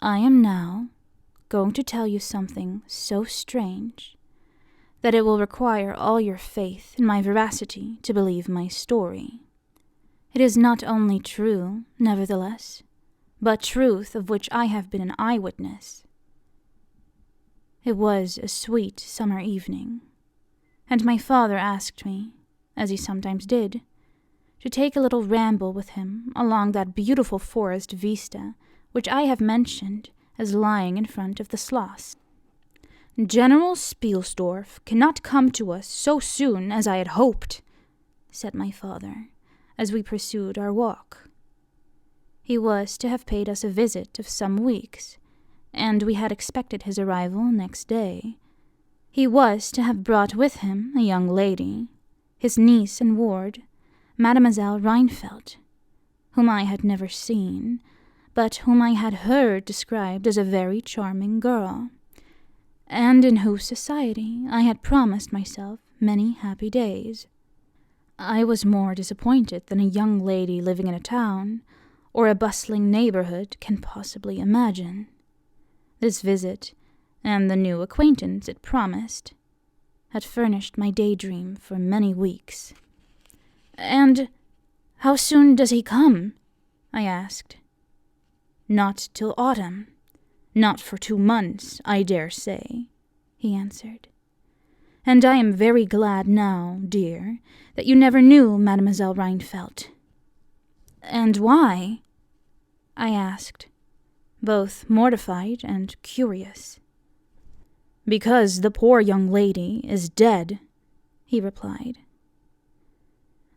I am now going to tell you something so strange that it will require all your faith in my veracity to believe my story. It is not only true, nevertheless, but truth of which I have been an eyewitness. It was a sweet summer evening, and my father asked me, as he sometimes did, to take a little ramble with him along that beautiful forest vista which I have mentioned as lying in front of the Schloss. "General Spielsdorf cannot come to us so soon as I had hoped," said my father, as we pursued our walk. He was to have paid us a visit of some weeks, and we had expected his arrival next day. He was to have brought with him a young lady, his niece and ward, Mademoiselle Rheinfeldt, whom I had never seen, but whom I had heard described as a very charming girl, and in whose society I had promised myself many happy days. I was more disappointed than a young lady living in a town or a bustling neighborhood can possibly imagine. This visit, and the new acquaintance it promised, had furnished my daydream for many weeks. "And how soon does he come?" I asked. "Not till autumn. Not for 2 months, I dare say," he answered. "And I am very glad now, dear, that you never knew Mademoiselle Rheinfeldt." "And why?" I asked, both mortified and curious. "Because the poor young lady is dead," he replied.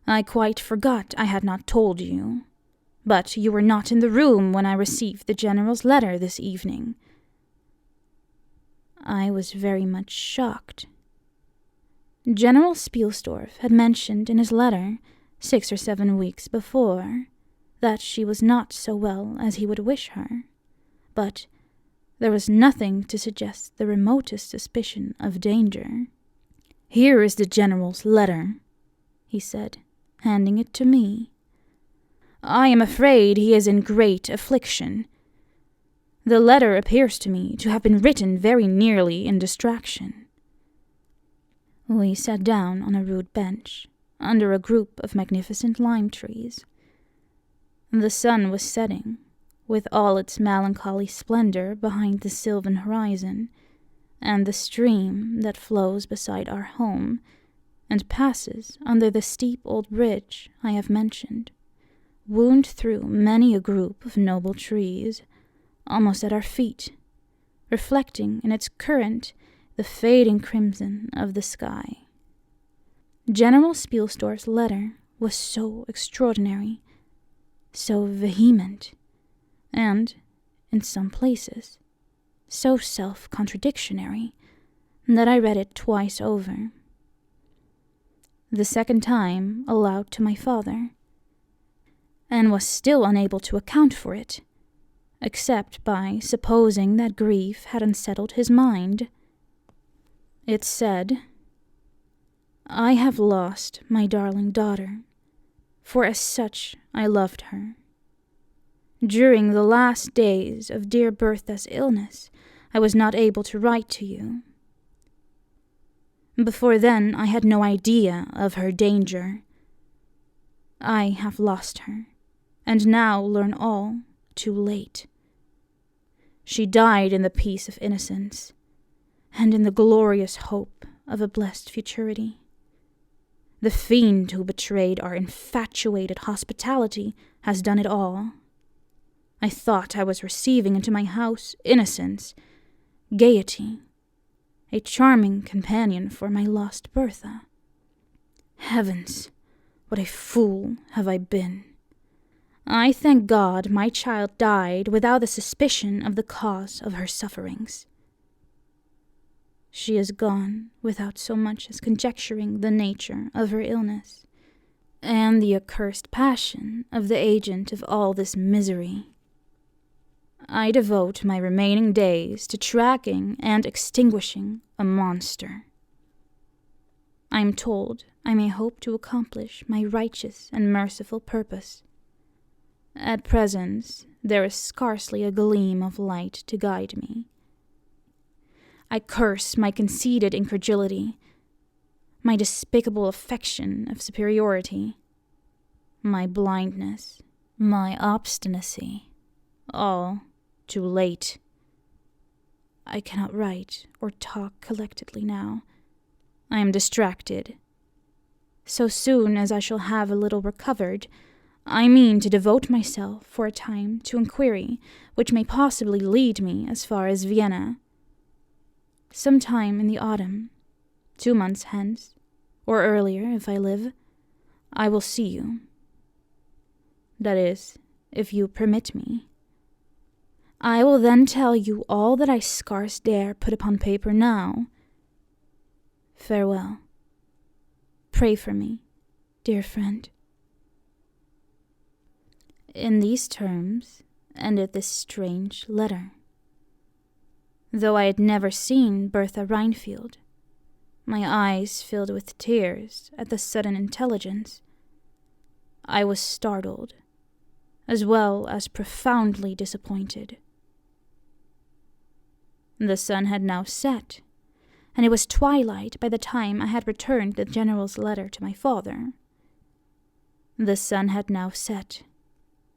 "I quite forgot I had not told you, but you were not in the room when I received the General's letter this evening." I was very much shocked. General Spielsdorf had mentioned in his letter, 6 or 7 weeks before, that she was not so well as he would wish her, but there was nothing to suggest the remotest suspicion of danger. "Here is the General's letter," he said, handing it to me. "I am afraid he is in great affliction. The letter appears to me to have been written very nearly in distraction." We sat down on a rude bench, under a group of magnificent lime trees. The sun was setting, with all its melancholy splendor behind the sylvan horizon, and the stream that flows beside our home and passes under the steep old bridge I have mentioned, wound through many a group of noble trees, almost at our feet, reflecting in its current the fading crimson of the sky. General Spielsdorf's letter was so extraordinary, so vehement, and, in some places, so self-contradictionary, that I read it twice over. The second time aloud to my father, and was still unable to account for it, except by supposing that grief had unsettled his mind. It said, "I have lost my darling daughter, for as such I loved her. During the last days of dear Bertha's illness, I was not able to write to you. Before then, I had no idea of her danger. I have lost her, and now learn all too late. She died in the peace of innocence, and in the glorious hope of a blessed futurity. The fiend who betrayed our infatuated hospitality has done it all. I thought I was receiving into my house innocence, gaiety, a charming companion for my lost Bertha. Heavens, what a fool have I been! I thank God my child died without a suspicion of the cause of her sufferings. She is gone without so much as conjecturing the nature of her illness, and the accursed passion of the agent of all this misery. I devote my remaining days to tracking and extinguishing a monster. I am told I may hope to accomplish my righteous and merciful purpose. At present, there is scarcely a gleam of light to guide me. I curse my conceited incredulity, my despicable affection of superiority, my blindness, my obstinacy, all too late. I cannot write or talk collectedly now. I am distracted. So soon as I shall have a little recovered, I mean to devote myself for a time to inquiry which may possibly lead me as far as Vienna. Some time in the autumn, 2 months hence, or earlier if I live, I will see you. That is, if you permit me. I will then tell you all that I scarce dare put upon paper now. Farewell. Pray for me, dear friend. In these terms ended this strange letter. Though I had never seen Bertha Rhinefield, my eyes filled with tears at the sudden intelligence. I was startled, as well as profoundly disappointed. The sun had now set, and it was twilight by the time I had returned the general's letter to my father. The sun had now set,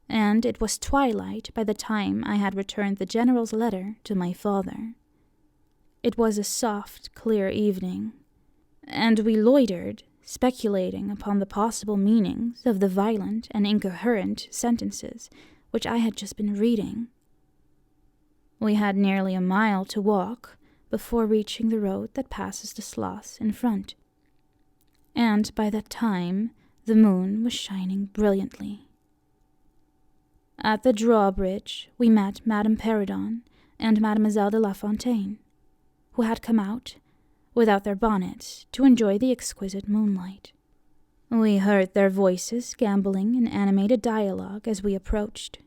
and it was twilight by the time I had returned the general's letter to my father. It was a soft, clear evening, and we loitered, speculating upon the possible meanings of the violent and incoherent sentences which I had just been reading. We had nearly a mile to walk before reaching the road that passes the Schloss in front, and by that time the moon was shining brilliantly. At the drawbridge we met Madame Perrodon and Mademoiselle de La Fontaine, who had come out, without their bonnets, to enjoy the exquisite moonlight. We heard their voices gambolling in animated dialogue as we approached.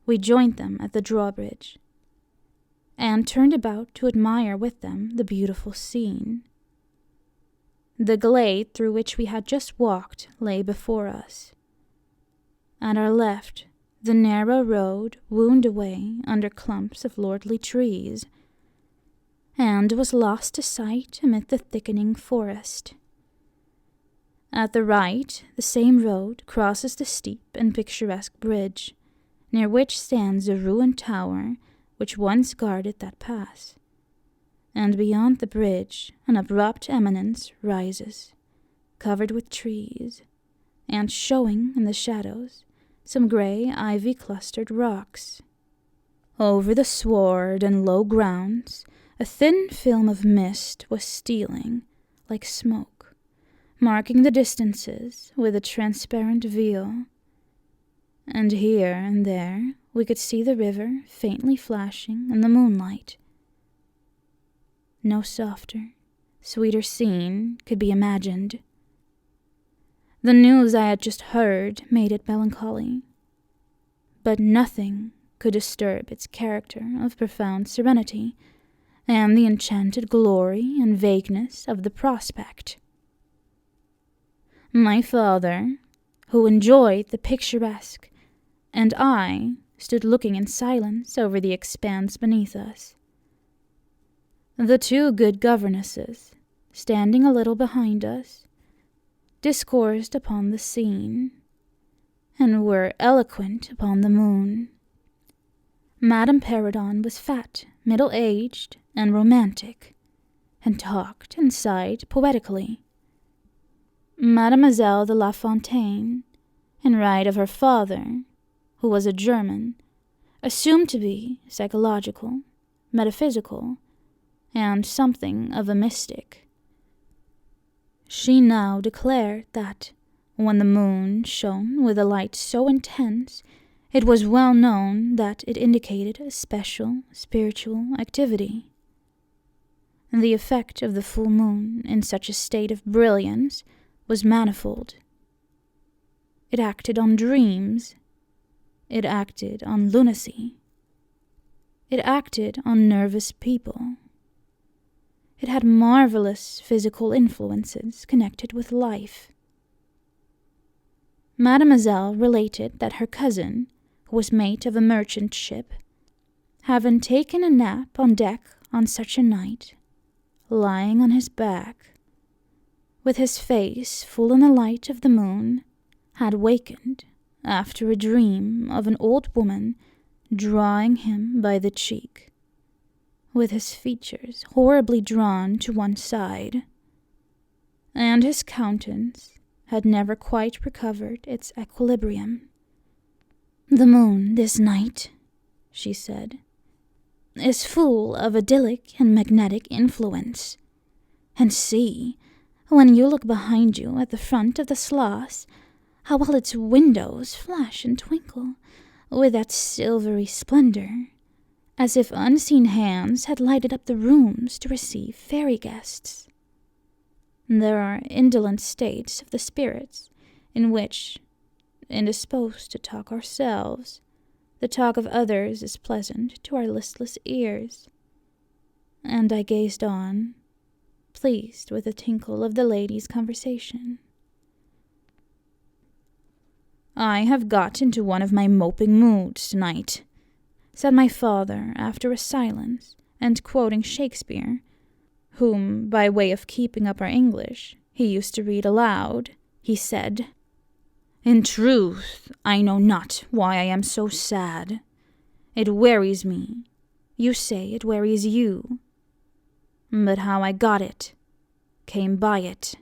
We joined them at the drawbridge, and turned about to admire with them the beautiful scene. The glade through which we had just walked lay before us. At our left, the narrow road wound away under clumps of lordly trees, and was lost to sight amid the thickening forest. At the right, the same road crosses the steep and picturesque bridge, near which stands a ruined tower which once guarded that pass, and beyond the bridge an abrupt eminence rises, covered with trees, and showing in the shadows some grey ivy-clustered rocks. Over the sward and low grounds a thin film of mist was stealing, like smoke, marking the distances with a transparent veil, and here and there we could see the river faintly flashing in the moonlight. No softer, sweeter scene could be imagined. The news I had just heard made it melancholy, but nothing could disturb its character of profound serenity and the enchanted glory and vagueness of the prospect. My father, who enjoyed the picturesque, and I stood looking in silence over the expanse beneath us. The 2 good governesses, standing a little behind us, discoursed upon the scene, and were eloquent upon the moon. Madame Perrodon was fat, middle-aged, and romantic, and talked and sighed poetically. Mademoiselle de La Fontaine, in right of her father, who was a German, assumed to be psychological, metaphysical, and something of a mystic. She now declared that, when the moon shone with a light so intense, it was well known that it indicated a special spiritual activity. The effect of the full moon in such a state of brilliance was manifold. It acted on dreams. It acted on lunacy. It acted on nervous people. It had marvelous physical influences connected with life. Mademoiselle related that her cousin, who was mate of a merchant ship, having taken a nap on deck on such a night, lying on his back, with his face full in the light of the moon, had wakened after a dream of an old woman drawing him by the cheek, with his features horribly drawn to one side, and his countenance had never quite recovered its equilibrium. "The moon this night," she said, "is full of idyllic and magnetic influence. And see, when you look behind you at the front of the sluice, how all its windows flash and twinkle with that silvery splendor, as if unseen hands had lighted up the rooms to receive fairy guests. There are indolent states of the spirits in which, indisposed to talk ourselves, the talk of others is pleasant to our listless ears." And I gazed on, pleased with the tinkle of the lady's conversation. "I have got into one of my moping moods tonight," said my father after a silence, and quoting Shakespeare, whom, by way of keeping up our English, he used to read aloud. He said, "In truth, I know not why I am so sad. It wearies me. You say it wearies you. But how I got it, came by it.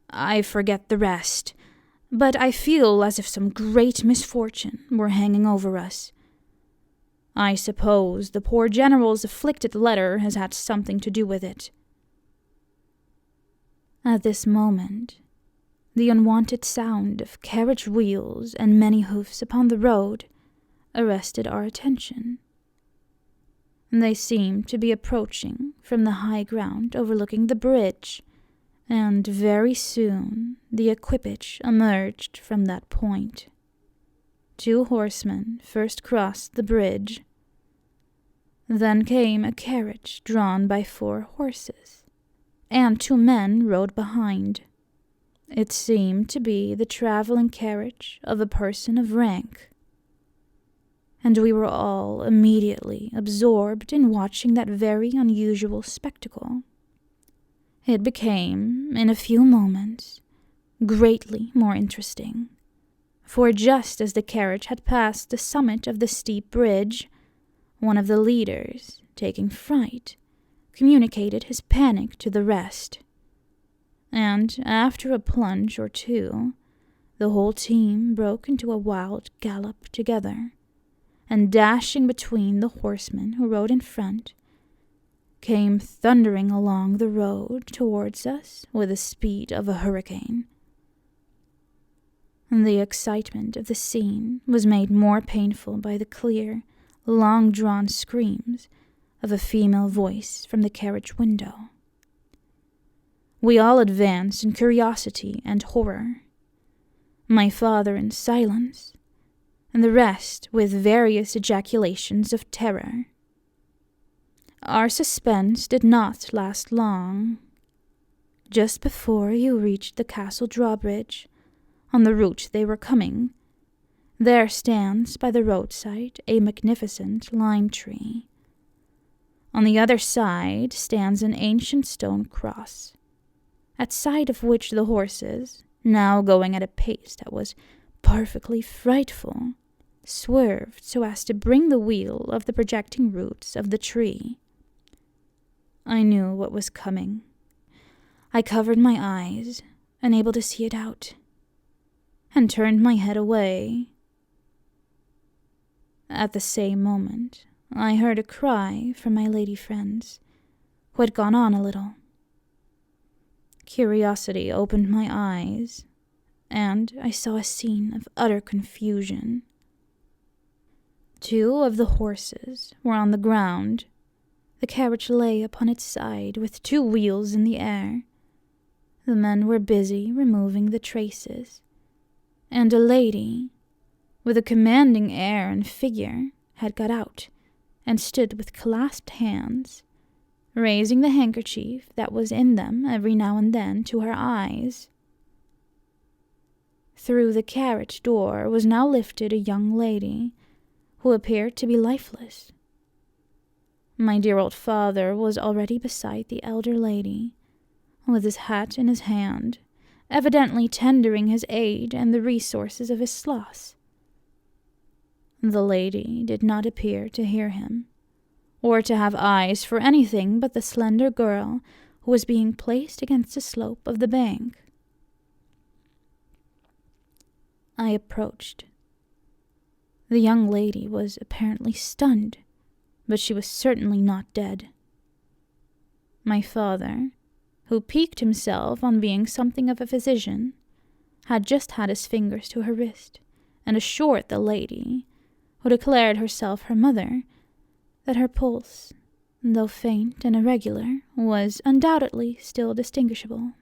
I forget the rest, but I feel as if some great misfortune were hanging over us. I suppose the poor general's afflicted letter has had something to do with it." At this moment, the unwonted sound of carriage wheels and many hoofs upon the road arrested our attention. They seemed to be approaching from the high ground overlooking the bridge, and very soon the equipage emerged from that point. 2 horsemen first crossed the bridge. Then came a carriage drawn by 4 horses, and 2 men rode behind. It seemed to be the traveling carriage of a person of rank, and we were all immediately absorbed in watching that very unusual spectacle. It became, in a few moments, greatly more interesting, for just as the carriage had passed the summit of the steep bridge, one of the leaders, taking fright, communicated his panic to the rest, and after a plunge or 2, the whole team broke into a wild gallop together, and dashing between the horsemen who rode in front, came thundering along the road towards us with the speed of a hurricane. The excitement of the scene was made more painful by the clear, long-drawn screams of a female voice from the carriage window. We all advanced in curiosity and horror, my father in silence, and the rest with various ejaculations of terror. Our suspense did not last long. Just before you reached the castle drawbridge, on the route they were coming, there stands by the roadside a magnificent lime tree. On the other side stands an ancient stone cross, at sight of which the horses, now going at a pace that was perfectly frightful, swerved so as to bring the wheel of the projecting roots of the tree. I knew what was coming. I covered my eyes, unable to see it out, and turned my head away. At the same moment, I heard a cry from my lady friends, who had gone on a little. Curiosity opened my eyes, and I saw a scene of utter confusion. 2 of the horses were on the ground. The carriage lay upon its side with 2 wheels in the air. The men were busy removing the traces, and a lady, with a commanding air and figure, had got out and stood with clasped hands, raising the handkerchief that was in them every now and then to her eyes. Through the carriage door was now lifted a young lady, who appeared to be lifeless. My dear old father was already beside the elder lady, with his hat in his hand, evidently tendering his aid and the resources of his sloth. The lady did not appear to hear him, or to have eyes for anything but the slender girl who was being placed against the slope of the bank. I approached. The young lady was apparently stunned, but she was certainly not dead. My father, who piqued himself on being something of a physician, had just had his fingers to her wrist, and assured the lady, who declared herself her mother, that her pulse, though faint and irregular, was undoubtedly still distinguishable.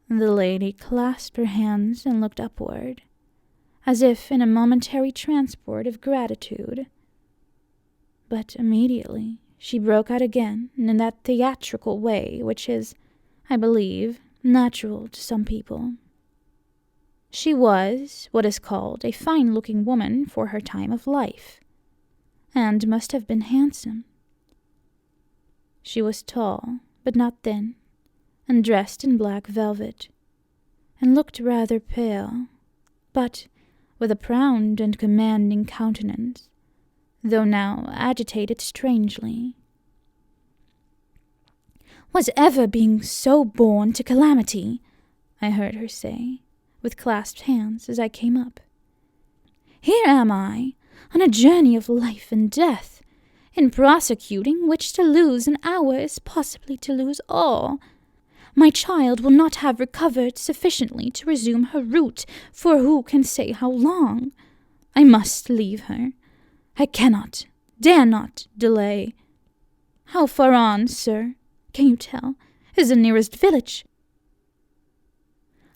The lady clasped her hands and looked upward, as if in a momentary transport of gratitude. But immediately she broke out again in that theatrical way which is, I believe, natural to some people. She was what is called a fine-looking woman for her time of life, and must have been handsome. She was tall, but not thin, and dressed in black velvet, and looked rather pale, but with a proud and commanding countenance, though now agitated strangely. "Was ever being so born to calamity?" I heard her say, with clasped hands as I came up. "Here am I, on a journey of life and death, in prosecuting which to lose an hour is possibly to lose all. My child will not have recovered sufficiently to resume her route for who can say how long. I must leave her. I cannot, dare not delay. How far on, sir, can you tell, is the nearest village?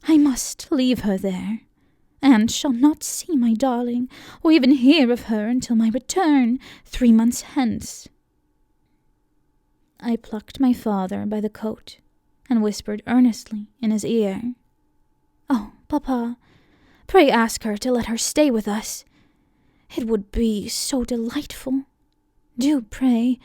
I must leave her there, and shall not see my darling, or even hear of her until my return 3 months hence." I plucked my father by the coat, and whispered earnestly in his ear, "Oh, papa, pray ask her to let her stay with us. It would be so delightful. Do, pray."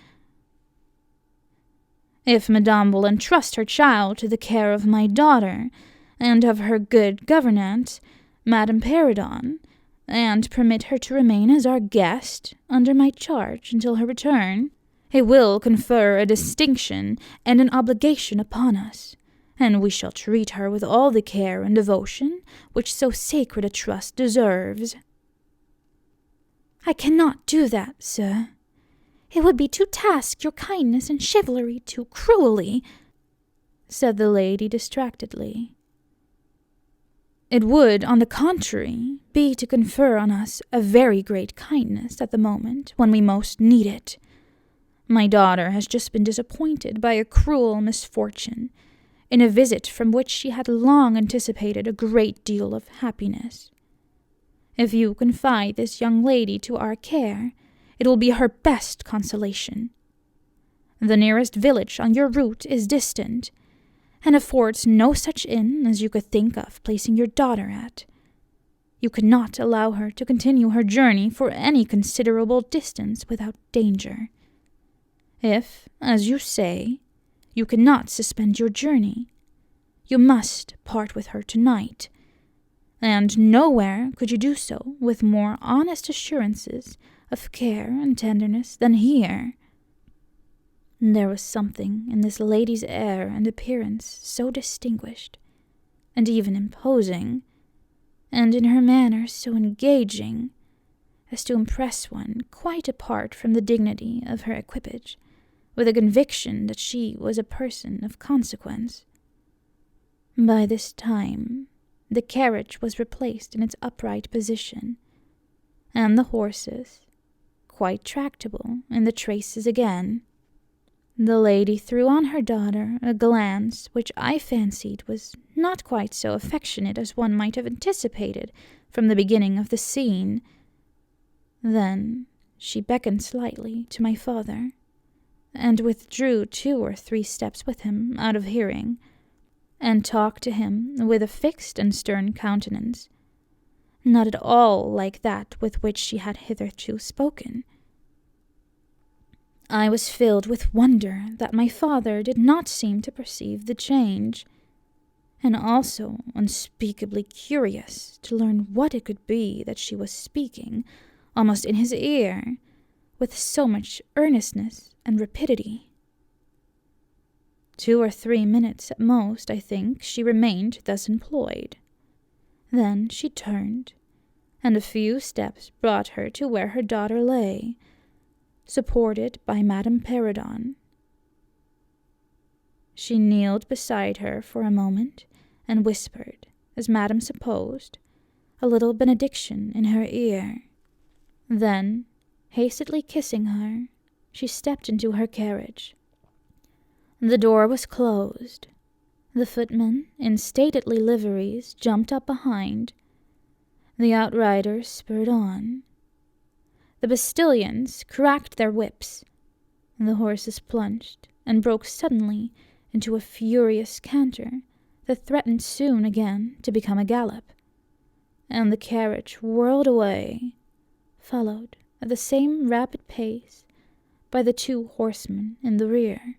"If Madame will entrust her child to the care of my daughter, and of her good governante, Madame Perrodon, and permit her to remain as our guest under my charge until her return, it will confer a distinction and an obligation upon us, and we shall treat her with all the care and devotion which so sacred a trust deserves." "I cannot do that, sir. It would be to task your kindness and chivalry too cruelly," said the lady distractedly. "It would, on the contrary, be to confer on us a very great kindness at the moment when we most need it. My daughter has just been disappointed by a cruel misfortune, in a visit from which she had long anticipated a great deal of happiness. If you confide this young lady to our care, it will be her best consolation. The nearest village on your route is distant, and affords no such inn as you could think of placing your daughter at. You could not allow her to continue her journey for any considerable distance without danger. If, as you say, you cannot suspend your journey, you must part with her tonight, and nowhere could you do so with more honest assurances of care and tenderness than here." There was something in this lady's air and appearance so distinguished, and even imposing, and in her manner so engaging, as to impress one quite apart from the dignity of her equipage, with a conviction that she was a person of consequence. By this time, the carriage was replaced in its upright position, and the horses, quite tractable in the traces again. The lady threw on her daughter a glance which I fancied was not quite so affectionate as one might have anticipated from the beginning of the scene. Then she beckoned slightly to my father, and withdrew 2 or 3 steps with him out of hearing, and talked to him with a fixed and stern countenance, not at all like that with which she had hitherto spoken. I was filled with wonder that my father did not seem to perceive the change, and also unspeakably curious to learn what it could be that she was speaking, almost in his ear, with so much earnestness and rapidity. 2 or 3 minutes at most, I think, she remained thus employed. Then she turned, and a few steps brought her to where her daughter lay, supported by Madame Perrodon. She kneeled beside her for a moment, and whispered, as Madame supposed, a little benediction in her ear. Then, hastily kissing her, she stepped into her carriage. The door was closed. The footmen, in stately liveries, jumped up behind. The outriders spurred on. The Bastilians cracked their whips. The horses plunged and broke suddenly into a furious canter that threatened soon again to become a gallop, and the carriage whirled away, followed at the same rapid pace by the 2 horsemen in the rear.